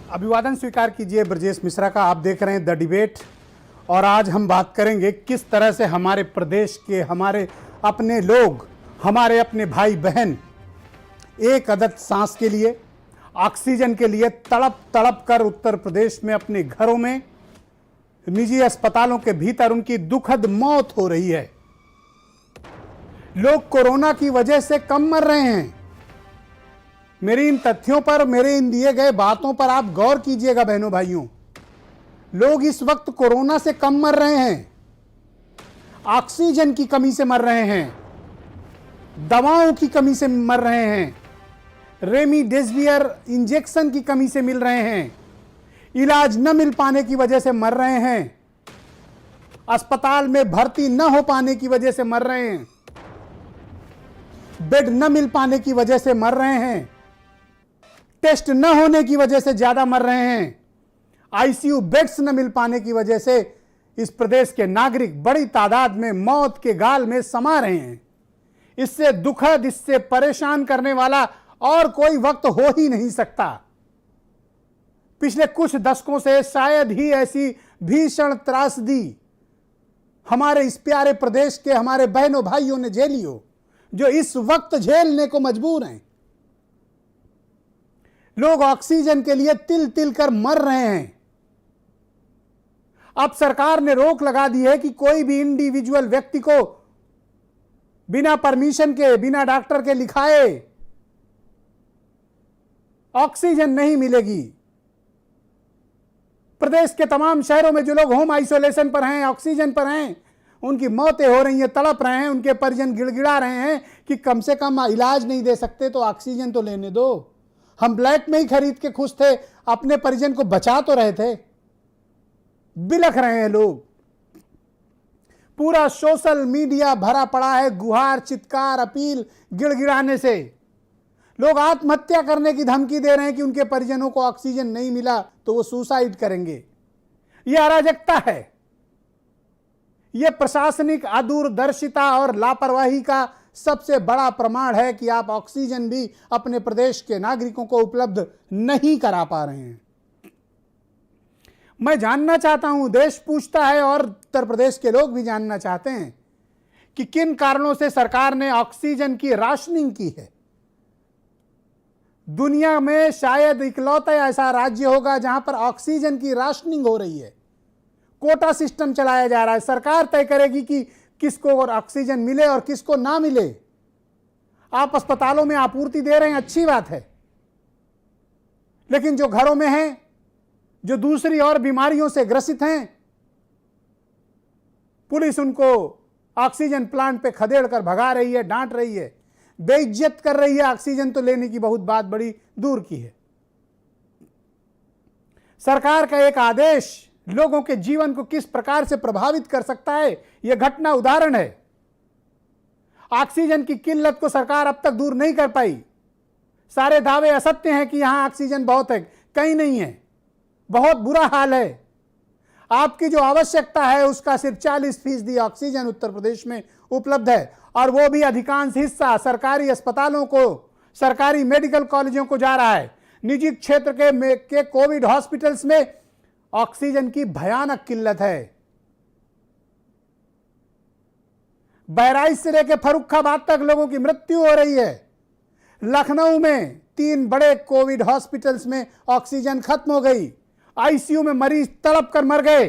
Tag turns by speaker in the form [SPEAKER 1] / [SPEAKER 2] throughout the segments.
[SPEAKER 1] अभिवादन स्वीकार कीजिए ब्रजेश मिश्रा का। आप देख रहे हैं द डिबेट और आज हम बात करेंगे किस तरह से हमारे प्रदेश के हमारे अपने लोग, हमारे अपने भाई बहन एक अदद सांस के लिए, ऑक्सीजन के लिए तड़प तड़प कर उत्तर प्रदेश में अपने घरों में, निजी अस्पतालों के भीतर उनकी दुखद मौत हो रही है। लोग कोरोना की वजह से कम मर रहे हैं। मेरी इन तथ्यों पर, मेरे इन दिए गए बातों पर आप गौर कीजिएगा बहनों भाइयों। लोग इस वक्त कोरोना से कम मर रहे हैं, ऑक्सीजन की कमी से मर रहे हैं, दवाओं की कमी से मर रहे हैं, रेमडेसिविर इंजेक्शन की कमी से मिल रहे हैं, इलाज न मिल पाने की वजह से मर रहे हैं, अस्पताल में भर्ती न हो पाने की वजह से मर रहे हैं, बेड न मिल पाने की वजह से मर रहे हैं, टेस्ट न होने की वजह से ज्यादा मर रहे हैं, आईसीयू बेड्स न मिल पाने की वजह से इस प्रदेश के नागरिक बड़ी तादाद में मौत के गाल में समा रहे हैं। इससे दुखद, इससे परेशान करने वाला और कोई वक्त हो ही नहीं सकता। पिछले कुछ दशकों से शायद ही ऐसी भीषण त्रासदी हमारे इस प्यारे प्रदेश के हमारे बहनों भाइयों ने झेली हो, जो इस वक्त झेलने को मजबूर हैं। लोग ऑक्सीजन के लिए तिल तिल कर मर रहे हैं। अब सरकार ने रोक लगा दी है कि कोई भी इंडिविजुअल व्यक्ति को बिना परमिशन के, बिना डॉक्टर के लिखाए ऑक्सीजन नहीं मिलेगी। प्रदेश के तमाम शहरों में जो लोग होम आइसोलेशन पर हैं, ऑक्सीजन पर हैं, उनकी मौतें हो रही हैं, तड़प रहे हैं। उनके परिजन गिड़गिड़ा रहे हैं कि कम से कम इलाज नहीं दे सकते तो ऑक्सीजन तो लेने दो। हम ब्लैक में ही खरीद के खुश थे, अपने परिजन को बचा तो रहे थे। बिलख रहे हैं लोग। पूरा सोशल मीडिया भरा पड़ा है गुहार, चित्कार, अपील, गिड़गिड़ाने से। लोग आत्महत्या करने की धमकी दे रहे हैं कि उनके परिजनों को ऑक्सीजन नहीं मिला तो वो सुसाइड करेंगे। यह अराजकता है, यह प्रशासनिक अदूरदर्शिता और लापरवाही का सबसे बड़ा प्रमाण है कि आप ऑक्सीजन भी अपने प्रदेश के नागरिकों को उपलब्ध नहीं करा पा रहे हैं। मैं जानना चाहता हूं, देश पूछता है और उत्तर प्रदेश के लोग भी जानना चाहते हैं कि किन कारणों से सरकार ने ऑक्सीजन की राशनिंग की है। दुनिया में शायद इकलौता ऐसा राज्य होगा जहां पर ऑक्सीजन की राशनिंग हो रही है। कोटा सिस्टम चलाया जा रहा है। सरकार तय करेगी कि किसको और ऑक्सीजन मिले और किसको ना मिले। आप अस्पतालों में आपूर्ति दे रहे हैं, अच्छी बात है, लेकिन जो घरों में हैं, जो दूसरी और बीमारियों से ग्रसित हैं, पुलिस उनको ऑक्सीजन प्लांट पे खदेड़ कर भगा रही है, डांट रही है, बेइज्जत कर रही है। ऑक्सीजन तो लेने की बहुत बात बड़ी दूर की है। सरकार का एक आदेश लोगों के जीवन को किस प्रकार से प्रभावित कर सकता है, यह घटना उदाहरण है। ऑक्सीजन की किल्लत को सरकार अब तक दूर नहीं कर पाई। सारे दावे असत्य हैं कि यहां ऑक्सीजन बहुत है, कहीं नहीं है, बहुत बुरा हाल है। आपकी जो आवश्यकता है उसका सिर्फ 40% ऑक्सीजन उत्तर प्रदेश में उपलब्ध है, और वो भी अधिकांश हिस्सा सरकारी अस्पतालों को, सरकारी मेडिकल कॉलेजों को जा रहा है। निजी क्षेत्र के कोविड हॉस्पिटल्स में ऑक्सीजन की भयानक किल्लत है। बहराइच से लेकर फर्रुखाबाद तक लोगों की मृत्यु हो रही है। लखनऊ में 3 बड़े कोविड हॉस्पिटल्स में ऑक्सीजन खत्म हो गई। आईसीयू में मरीज तड़प कर मर गए।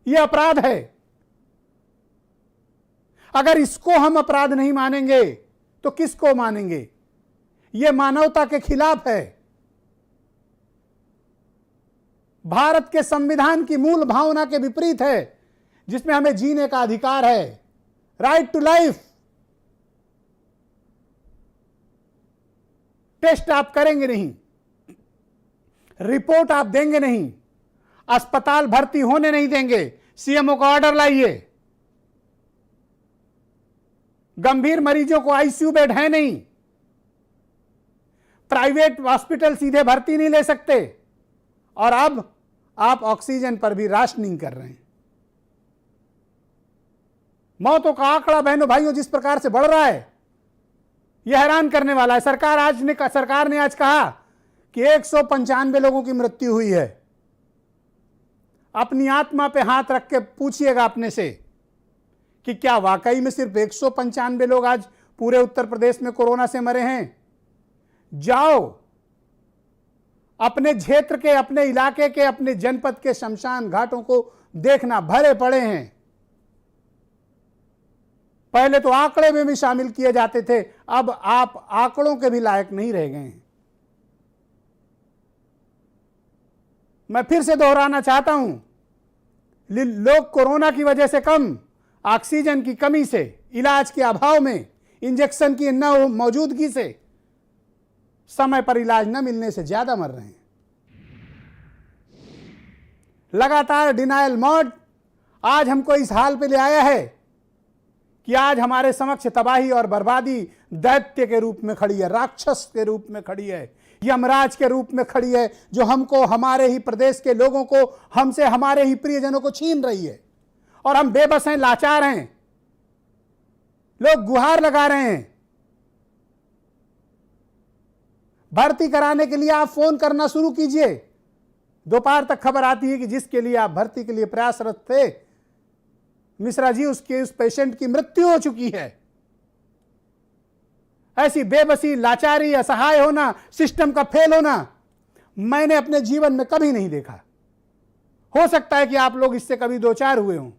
[SPEAKER 1] यह अपराध है। अगर इसको हम अपराध नहीं मानेंगे तो किसको मानेंगे? यह मानवता के खिलाफ है। भारत के संविधान की मूल भावना के विपरीत है, जिसमें हमें जीने का अधिकार है, राइट टू लाइफ। टेस्ट आप करेंगे नहीं, रिपोर्ट आप देंगे नहीं, अस्पताल भर्ती होने नहीं देंगे, सीएमओ का ऑर्डर लाइए। गंभीर मरीजों को आईसीयू बेड है नहीं, प्राइवेट हॉस्पिटल सीधे भर्ती नहीं ले सकते, और अब आप ऑक्सीजन पर भी राशनिंग कर रहे हैं। मौतों का आंकड़ा बहनों भाइयों जिस प्रकार से बढ़ रहा है, यह हैरान करने वाला है। सरकार ने आज कहा कि 195 लोगों की मृत्यु हुई है। अपनी आत्मा पे हाथ रख के पूछिएगा अपने से कि क्या वाकई में सिर्फ 195 लोग आज पूरे उत्तर प्रदेश में कोरोना से मरे हैं? जाओ अपने क्षेत्र के, अपने इलाके के, अपने जनपद के शमशान घाटों को देखना, भरे पड़े हैं। पहले तो आंकड़े में भी शामिल किए जाते थे, अब आप आंकड़ों के भी लायक नहीं रह गए हैं। मैं फिर से दोहराना चाहता हूं, लोग कोरोना की वजह से कम, ऑक्सीजन की कमी से, इलाज के अभाव में, इंजेक्शन की न मौजूदगी से, समय पर इलाज न मिलने से ज्यादा मर रहे हैं। लगातार डिनायल मोड आज हमको इस हाल पे ले आया है कि आज हमारे समक्ष तबाही और बर्बादी दैत्य के रूप में खड़ी है, राक्षस के रूप में खड़ी है, यमराज के रूप में खड़ी है, जो हमको, हमारे ही प्रदेश के लोगों को, हमसे, हमारे ही प्रियजनों को छीन रही है। और हम बेबस हैं, लाचार हैं, लोग गुहार लगा रहे हैं। भर्ती कराने के लिए आप फोन करना शुरू कीजिए। दोपहर तक खबर आती है कि जिसके लिए आप भर्ती के लिए प्रयासरत थे, मिश्रा जी, उस पेशेंट की मृत्यु हो चुकी है। ऐसी बेबसी, लाचारी, असहाय होना, सिस्टम का फेल होना मैंने अपने जीवन में कभी नहीं देखा। हो सकता है कि आप लोग इससे कभी दो चार हुए हों,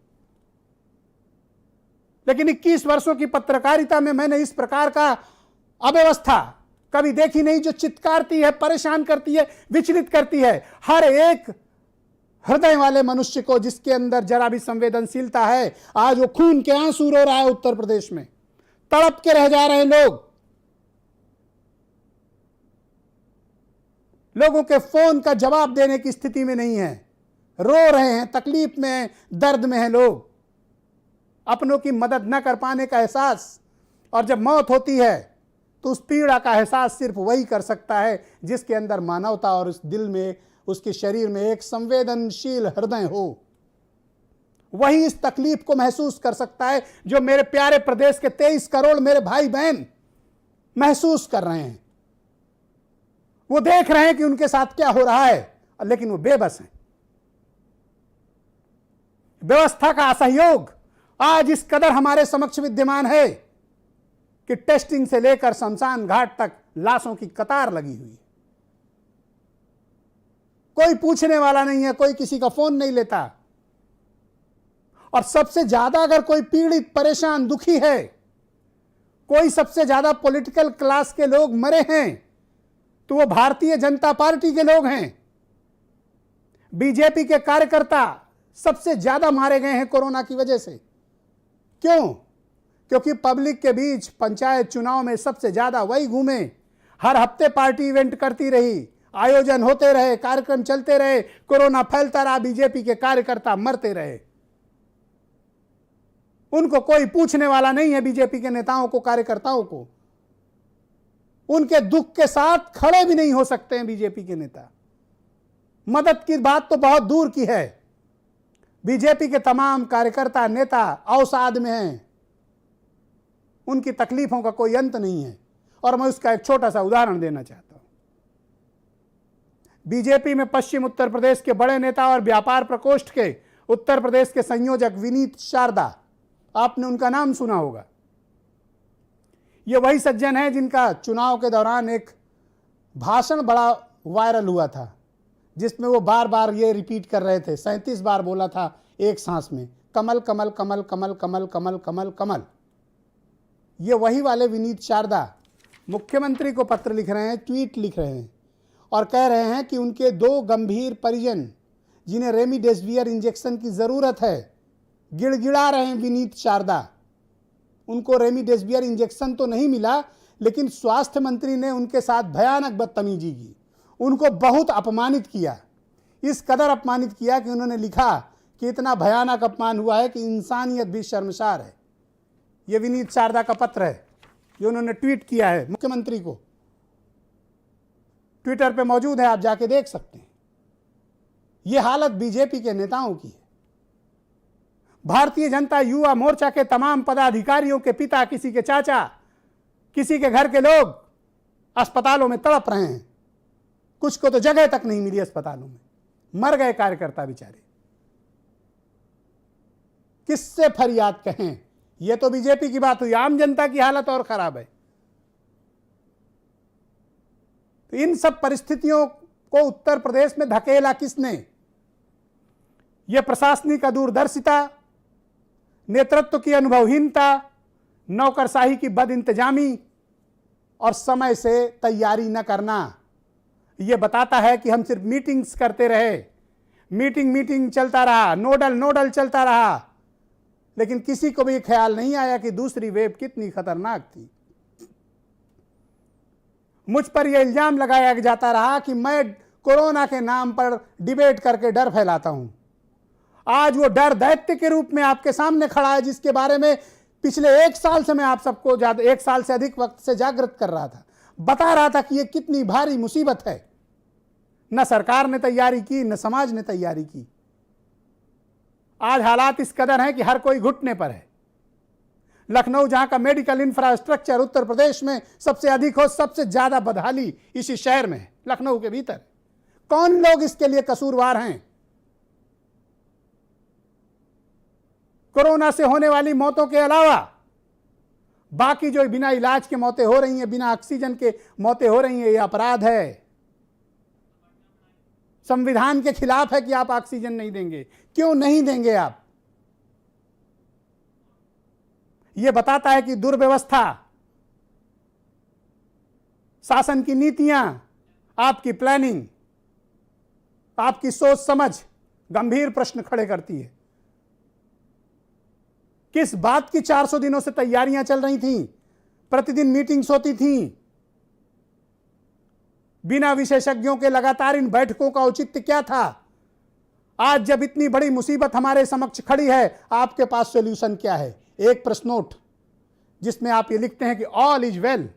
[SPEAKER 1] लेकिन 21 वर्षों की पत्रकारिता में मैंने इस प्रकार का अव्यवस्था कभी देखी नहीं, जो चित्कारती है, परेशान करती है, विचलित करती है हर एक हृदय वाले मनुष्य को, जिसके अंदर जरा भी संवेदनशीलता है। आज वो खून के आंसू रो रहा है उत्तर प्रदेश में, तड़प के रह जा रहे हैं लोग। लोगों के फोन का जवाब देने की स्थिति में नहीं है, रो रहे हैं, तकलीफ में हैं, दर्द में हैं लोग। अपनों की मदद न कर पाने का एहसास, और जब मौत होती है तो उस पीड़ा का एहसास सिर्फ वही कर सकता है जिसके अंदर मानवता और उस दिल में, उसके शरीर में एक संवेदनशील हृदय हो। वही इस तकलीफ को महसूस कर सकता है जो मेरे प्यारे प्रदेश के 23 करोड़ मेरे भाई बहन महसूस कर रहे हैं। वो देख रहे हैं कि उनके साथ क्या हो रहा है, लेकिन वो बेबस हैं। व्यवस्था का असहयोग आज इस कदर हमारे समक्ष विद्यमान है कि टेस्टिंग से लेकर शमशान घाट तक लाशों की कतार लगी हुई है। कोई पूछने वाला नहीं है, कोई किसी का फोन नहीं लेता। और सबसे ज्यादा अगर कोई पीड़ित, परेशान, दुखी है, कोई सबसे ज्यादा पॉलिटिकल क्लास के लोग मरे हैं, तो वो भारतीय जनता पार्टी के लोग हैं। बीजेपी के कार्यकर्ता सबसे ज्यादा मारे गए हैं कोरोना की वजह से। क्यों? क्योंकि पब्लिक के बीच पंचायत चुनाव में सबसे ज्यादा वही घूमे, हर हफ्ते पार्टी इवेंट करती रही, आयोजन होते रहे, कार्यक्रम चलते रहे, कोरोना फैलता रहा, बीजेपी के कार्यकर्ता मरते रहे। उनको कोई पूछने वाला नहीं है, बीजेपी के नेताओं को, कार्यकर्ताओं को। उनके दुख के साथ खड़े भी नहीं हो सकते हैं बीजेपी के नेता। मदद की बात तो बहुत दूर की है। बीजेपी के तमाम कार्यकर्ता, नेता अवसाद में हैं, उनकी तकलीफों का कोई अंत नहीं है। और मैं उसका एक छोटा सा उदाहरण देना चाहता हूं। बीजेपी में पश्चिम उत्तर प्रदेश के बड़े नेता और व्यापार प्रकोष्ठ के उत्तर प्रदेश के संयोजक विनीत शारदा, आपने उनका नाम सुना होगा। ये वही सज्जन है जिनका चुनाव के दौरान एक भाषण बड़ा वायरल हुआ था, जिसमें वो बार बार ये रिपीट कर रहे थे, 37 बार बोला था एक सांस में, कमल कमल कमल कमल कमल कमल कमल कमल। ये वही वाले विनीत शारदा मुख्यमंत्री को पत्र लिख रहे हैं, ट्वीट लिख रहे हैं और कह रहे हैं कि उनके 2 गंभीर परिजन जिन्हें रेमडेसिविर इंजेक्शन की जरूरत है, गिड़गिड़ा रहे हैं विनीत शारदा। उनको रेमडेसिविर इंजेक्शन तो नहीं मिला, लेकिन स्वास्थ्य मंत्री ने उनके साथ भयानक बदतमीजी की, उनको बहुत अपमानित किया। इस कदर अपमानित किया कि उन्होंने लिखा कि इतना भयानक अपमान हुआ है कि इंसानियत भी शर्मसार है। यह विनीत शारदा का पत्र है जो उन्होंने ट्वीट किया है मुख्यमंत्री को। ट्विटर पे मौजूद है, आप जाके देख सकते हैं। यह हालत बीजेपी के नेताओं की है। भारतीय जनता युवा मोर्चा के तमाम पदाधिकारियों के पिता, किसी के चाचा, किसी के घर के लोग अस्पतालों में तड़प रहे हैं, कुछ को तो जगह तक नहीं मिली अस्पतालों में, मर गए कार्यकर्ता बेचारे। किससे फरियाद कहें? यह तो बीजेपी की बात हुई, आम जनता की हालत और खराब है। तो इन सब परिस्थितियों को उत्तर प्रदेश में धकेला किसने? यह प्रशासनिक दूरदर्शिता, नेतृत्व की अनुभवहीनता, नौकरशाही की बदइंतजामी और समय से तैयारी न करना। यह बताता है कि हम सिर्फ मीटिंग्स करते रहे, मीटिंग चलता रहा, नोडल चलता रहा, लेकिन किसी को भी ख्याल नहीं आया कि दूसरी वेव कितनी खतरनाक थी। मुझ पर यह इल्जाम लगाया जाता रहा कि मैं कोरोना के नाम पर डिबेट करके डर फैलाता हूं। आज वो डर दैत्य के रूप में आपके सामने खड़ा है, जिसके बारे में पिछले 1 साल से मैं आप सबको 1 साल से अधिक वक्त से जागृत कर रहा था, बता रहा था कि यह कितनी भारी मुसीबत है। न सरकार ने तैयारी की, न समाज ने तैयारी की। आज हालात इस कदर हैं कि हर कोई घुटने पर है। लखनऊ, जहां का मेडिकल इंफ्रास्ट्रक्चर उत्तर प्रदेश में सबसे अधिक हो, सबसे ज्यादा बदहाली इसी शहर में है, लखनऊ के भीतर। कौन लोग इसके लिए कसूरवार हैं? कोरोना से होने वाली मौतों के अलावा बाकी जो बिना इलाज के मौतें हो रही हैं, बिना ऑक्सीजन के मौतें हो रही हैं, यह अपराध है। संविधान के खिलाफ है कि आप ऑक्सीजन नहीं देंगे। क्यों नहीं देंगे आप? यह बताता है कि दुर्व्यवस्था, शासन की नीतियां, आपकी प्लानिंग, आपकी सोच समझ गंभीर प्रश्न खड़े करती है। किस बात की 400 दिनों से तैयारियां चल रही थीं? प्रतिदिन मीटिंग्स होती थीं। बिना विशेषज्ञों के लगातार इन बैठकों का औचित्य क्या था? आज जब इतनी बड़ी मुसीबत हमारे समक्ष खड़ी है, आपके पास सॉल्यूशन क्या है? एक प्रश्न नोट जिसमें आप ये लिखते हैं कि ऑल इज वेल।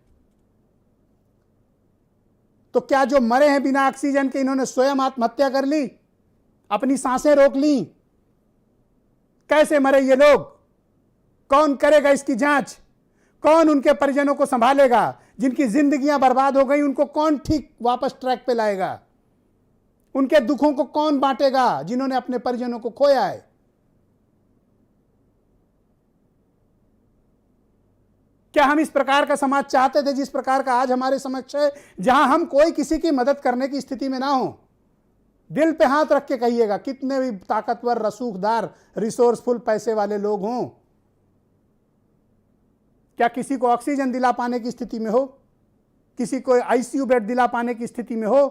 [SPEAKER 1] तो क्या जो मरे हैं बिना ऑक्सीजन के, इन्होंने स्वयं आत्महत्या कर ली, अपनी सांसें रोक ली? कैसे मरे ये लोग? कौन करेगा इसकी जांच? कौन उनके परिजनों को संभालेगा? जिनकी जिंदगियां बर्बाद हो गई, उनको कौन ठीक वापस ट्रैक पे लाएगा? उनके दुखों को कौन बांटेगा जिन्होंने अपने परिजनों को खोया है? क्या हम इस प्रकार का समाज चाहते थे जिस प्रकार का आज हमारे समक्ष है, जहां हम कोई किसी की मदद करने की स्थिति में ना हो? दिल पे हाथ रख के कहिएगा, कितने भी ताकतवर, रसूखदार, रिसोर्सफुल, पैसे वाले लोग हों, क्या किसी को ऑक्सीजन दिला पाने की स्थिति में हो? किसी को आईसीयू बेड दिला पाने की स्थिति में हो?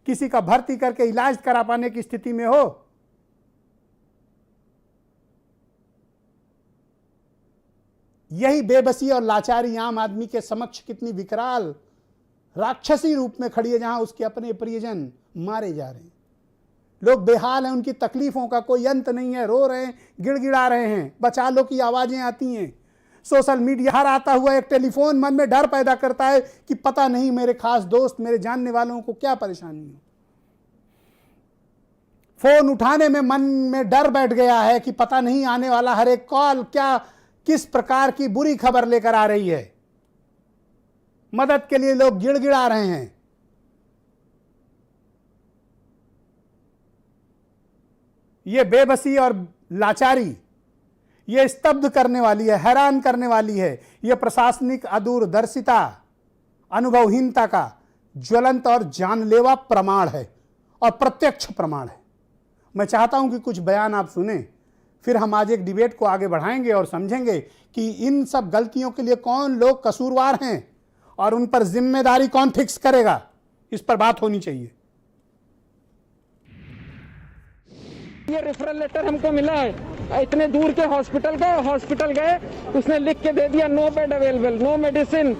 [SPEAKER 1] किसी का भर्ती करके इलाज करा पाने की स्थिति में हो? यही बेबसी और लाचारी आम आदमी के समक्ष कितनी विकराल राक्षसी रूप में खड़ी है, जहां उसके अपने प्रियजन मारे जा रहे हैं। लोग बेहाल हैं, उनकी तकलीफों का कोई अंत नहीं है, रो रहे हैं, गिड़गिड़ा रहे हैं, बचा लो की आवाजें आती हैं। सोशल मीडिया हर आता हुआ एक टेलीफोन मन में डर पैदा करता है कि पता नहीं मेरे खास दोस्त, मेरे जानने वालों को क्या परेशानी हो। फोन उठाने में मन में डर बैठ गया है कि पता नहीं आने वाला हर एक कॉल क्या, किस प्रकार की बुरी खबर लेकर आ रही है। मदद के लिए लोग गिड़गिड़ा रहे हैं। यह बेबसी और लाचारी यह स्तब्ध करने वाली है, हैरान करने वाली है। यह प्रशासनिक अदूरदर्शिता, अनुभवहीनता का ज्वलंत और जानलेवा प्रमाण है और प्रत्यक्ष प्रमाण है। मैं चाहता हूं कि कुछ बयान आप सुने, फिर हम आज एक डिबेट को आगे बढ़ाएंगे और समझेंगे कि इन सब गलतियों के लिए कौन लोग कसूरवार हैं और उन पर जिम्मेदारी कौन फिक्स करेगा। इस पर बात होनी चाहिए।
[SPEAKER 2] ये रेफरल लेटर हमको मिला है, इतने दूर के हॉस्पिटल गए, उसने लिख के दे दिया no bed available, no medicine,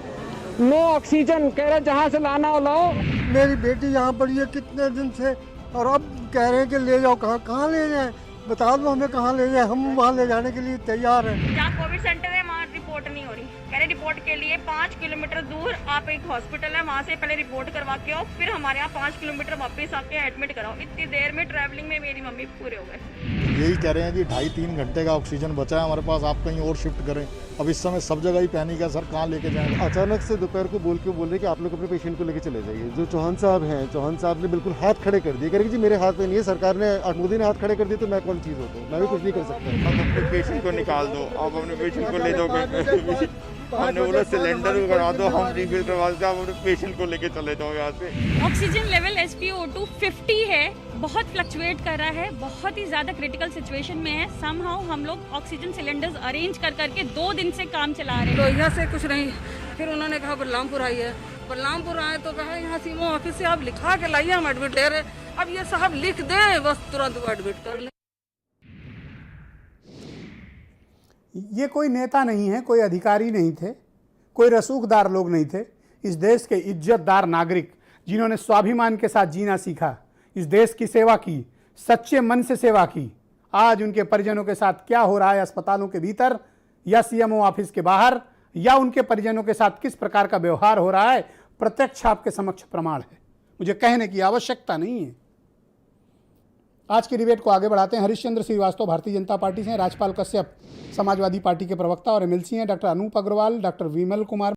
[SPEAKER 2] no oxygen, कह रहे जहां से लाना हो लाओ।
[SPEAKER 3] मेरी बेटी यहाँ पड़ी है कितने दिन से, और अब कह रहे हैं कि ले जाओ। कहाँ ले जाए? बता दो हमें कहाँ ले जाए, हम वहाँ ले जाने के लिए तैयार हैं।
[SPEAKER 4] जहाँ कोविड सेंटर है वहाँ रिपोर्ट नहीं हो रही, कह रहे रिपोर्ट के लिए 5 किलोमीटर दूर आप एक हॉस्पिटल है, वहाँ से पहले रिपोर्ट करवा के आओ, फिर हमारे यहाँ 5 किलोमीटर वापस आके एडमिट कराओ। इतनी देर में ट्रैवलिंग में मेरी मम्मी पूरे हो गए।
[SPEAKER 5] यही कह रहे हैं जी 2.5-3 घंटे का ऑक्सीजन बचा है हमारे पास, आप कहीं और शिफ्ट करें। अब इस समय सब जगह ही पैनिक है सर, कहाँ लेके जाएंगे।
[SPEAKER 6] अचानक से दोपहर को बोल रहे कि आप लोग अपने पेशेंट को लेके चले जाइए। जो चौहान साहब हैं, चौहान साहब ने बिल्कुल हाथ खड़े कर दिए, कह रहे कि जी मेरे हाथ में नहीं है, सरकार ने मोदी ने हाथ खड़े कर दिए तो मैं कौन चीज़ होता हूँ, मैं भी कुछ नहीं कर सकता।
[SPEAKER 7] आप अपने पेशेंट को निकाल दो, आप अपने पेशेंट को ले जाओगे। हमने बोला सिलेंडर करा दो, हम रिफिल करवा देते, आप अपने पेशेंट को लेके चले जाओ यहाँ से।
[SPEAKER 8] ऑक्सीजन लेवल SpO2 50 है, बहुत फ्लक्चुएट कर रहा है, बहुत ही ज़्यादा क्रिटिकल सिचुएशन में है। समहाउ हम लोग ऑक्सीजन सिलेंडर्स अरेंज कर करके 2 दिन से काम चला रहे हैं।
[SPEAKER 9] लोहिया से कुछ नहीं, फिर उन्होंने कहा बलरामपुर आई है, बलरामपुर आए तो कहा यहाँ सीमो ऑफिस से आप लिखा के लाइए, हम एडमिट ले रहे। अब ये साहब लिख दे बस तुरंत वो एडमिट कर ले।
[SPEAKER 1] ये कोई नेता नहीं है, कोई अधिकारी नहीं थे, कोई रसूखदार लोग नहीं थे। इस देश के इज्जतदार नागरिक जिन्होंने स्वाभिमान के साथ जीना सीखा, इस देश की सेवा की, सच्चे मन से सेवा की। आज उनके परिजनों के साथ क्या हो रहा है अस्पतालों के भीतर या CMO ऑफिस के बाहर, या उनके परिजनों के साथ किस प्रकार का व्यवहार हो रहा है, प्रत्यक्ष आपके समक्ष प्रमाण है। मुझे कहने की आवश्यकता नहीं है। आज की डिबेट को आगे बढ़ाते हैं। हरिश्चंद्र श्रीवास्तव भारतीय जनता पार्टी से हैं, राजपाल कश्यप समाजवादी पार्टी के प्रवक्ता और MLC हैं, डॉक्टर अनूप अग्रवाल, डॉक्टर विमल कुमार